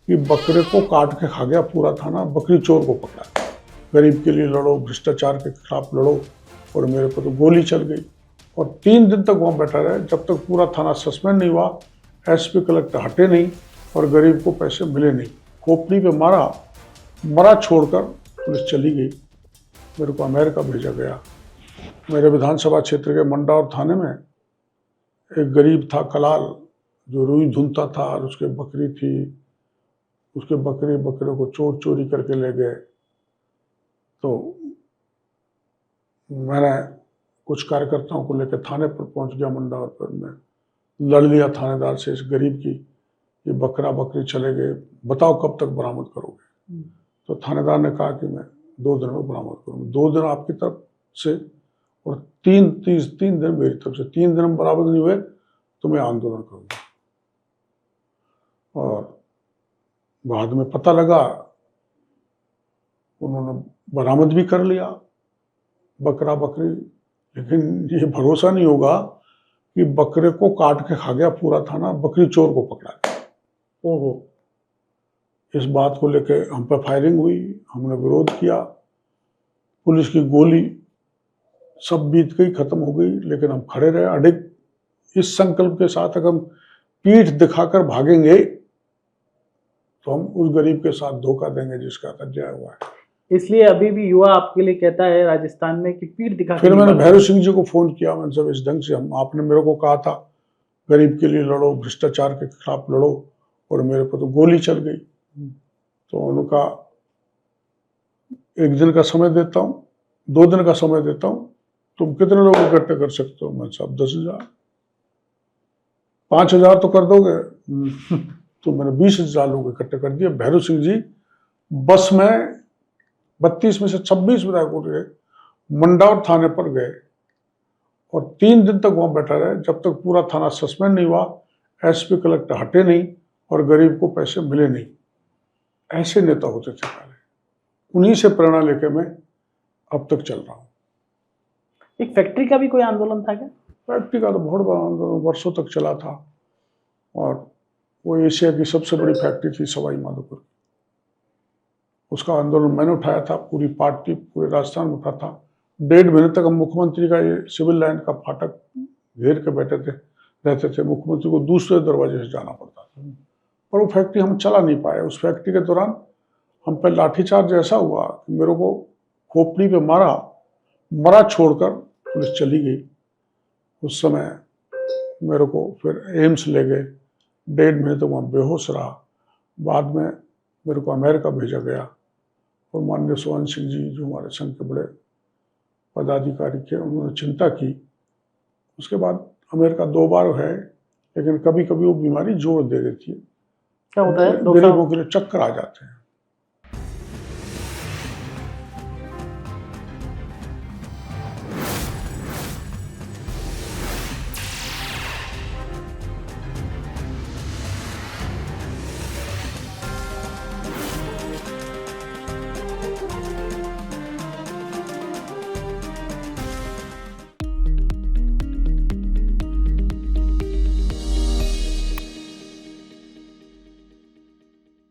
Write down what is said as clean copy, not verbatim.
कि बकरे को काट के खा गया पूरा थाना, बकरी चोर को पकड़ा। गरीब के लिए लड़ो, भ्रष्टाचार के खिलाफ लड़ो, और मेरे को तो गोली चल गई। और 3 दिन तक वहाँ बैठा रहे, जब तक पूरा थाना सस्पेंड नहीं हुआ, एसपी कलेक्टर हटे नहीं और गरीब को पैसे मिले नहीं। खोपड़ी पे मारा, मरा छोड़कर पुलिस चली गई। मेरे को अमेरिका भेजा गया। मेरे विधानसभा क्षेत्र के मंडावर थाने में एक गरीब था कलाल, जो रुई धुनता था, और उसके बकरी थी। उसके बकरे को चोर चोरी करके ले गए। तो मैंने कुछ कार्यकर्ताओं को लेकर थाने पर पहुंच गया मंडावर पर। मैं लड़ लिया थानेदार से, इस गरीब की ये बकरा बकरी चले गए, बताओ कब तक बरामद करोगे। तो थानेदार ने कहा कि मैं 2 दिन में बरामद करूँगा। 2 दिन आपकी तरफ से और 3 दिन मेरी तरफ से। 3 दिन में बरामद नहीं हुए तो मैं आंदोलन करूँगा। और बाद में पता लगा उन्होंने बरामद भी कर लिया बकरा बकरी, लेकिन ये भरोसा नहीं होगा कि बकरे को काट के खा गया पूरा थाना, बकरी चोर को पकड़ा। ओहो। इस बात को लेके हम पे फायरिंग हुई, हमने विरोध किया, पुलिस की गोली सब बीत गई, खत्म हो गई, लेकिन हम खड़े रहे अडिग, इस संकल्प के साथ अगर हम पीठ दिखाकर भागेंगे तो हम उस गरीब के साथ धोखा देंगे जिसका तज्या हुआ है। इसलिए अभी भी युवा आपके लिए कहता है राजस्थान में कि पीठ दिखा। फिर मैंने भैरव सिंह जी को फोन किया, मैंने सब इस ढंग से आपने मेरे को कहा था गरीब के लिए लड़ो, भ्रष्टाचार के खिलाफ लड़ो, और मेरे को तो गोली चल गई। तो उनका 1 दिन का समय देता हूँ, 2 दिन का समय देता हूँ, तुम कितने लोग इकट्ठे कर सकते हो। मैं सब 10,000, 5,000 तो कर दोगे। तो मैंने 20,000 लोग इकट्ठे कर दिए। भैरव सिंह जी बस में 32 में से 26 विधायकों के मंडावर थाने पर गए और 3 दिन तक वहां बैठा रहे, जब तक पूरा थाना सस्पेंड नहीं हुआ, एसपी कलेक्टर हटे नहीं और गरीब को पैसे मिले नहीं। ऐसे नेता होते थे पहले, उन्हीं से प्रेरणा लेके मैं अब तक चल रहा हूँ। एक फैक्ट्री का भी कोई आंदोलन था क्या? फैक्ट्री का तो बहुत बड़ा आंदोलन वर्षों तक चला था, और वो एशिया की सबसे बड़ी फैक्ट्री थी सवाई माधोपुर की। उसका आंदोलन मैंने उठाया था, पूरी पार्टी पूरे राजस्थान में उठा था। 1.5 महीने तक हम मुख्यमंत्री का ये सिविल लाइन का फाटक घेर के रहते थे। मुख्यमंत्री को दूसरे दरवाजे से जाना पड़ता था, पर वो फैक्ट्री हम चला नहीं पाए। उस फैक्ट्री के दौरान हम पे लाठीचार्ज ऐसा हुआ कि मेरे को खोपड़ी पे मरा छोड़कर पुलिस चली गई। उस समय मेरे को फिर एम्स ले गए, 1.5 महीने तक वहाँ बेहोश रहा। बाद में मेरे को अमेरिका भेजा गया, और माननीय सोहन सिंह जी जो हमारे संघ के बड़े पदाधिकारी थे, उन्होंने चिंता की। उसके बाद अमेरिका 2 बार है, लेकिन कभी कभी वो बीमारी जोड़ दे देती है। क्या होता है? गरीबों के लिए चक्कर आ जाते हैं।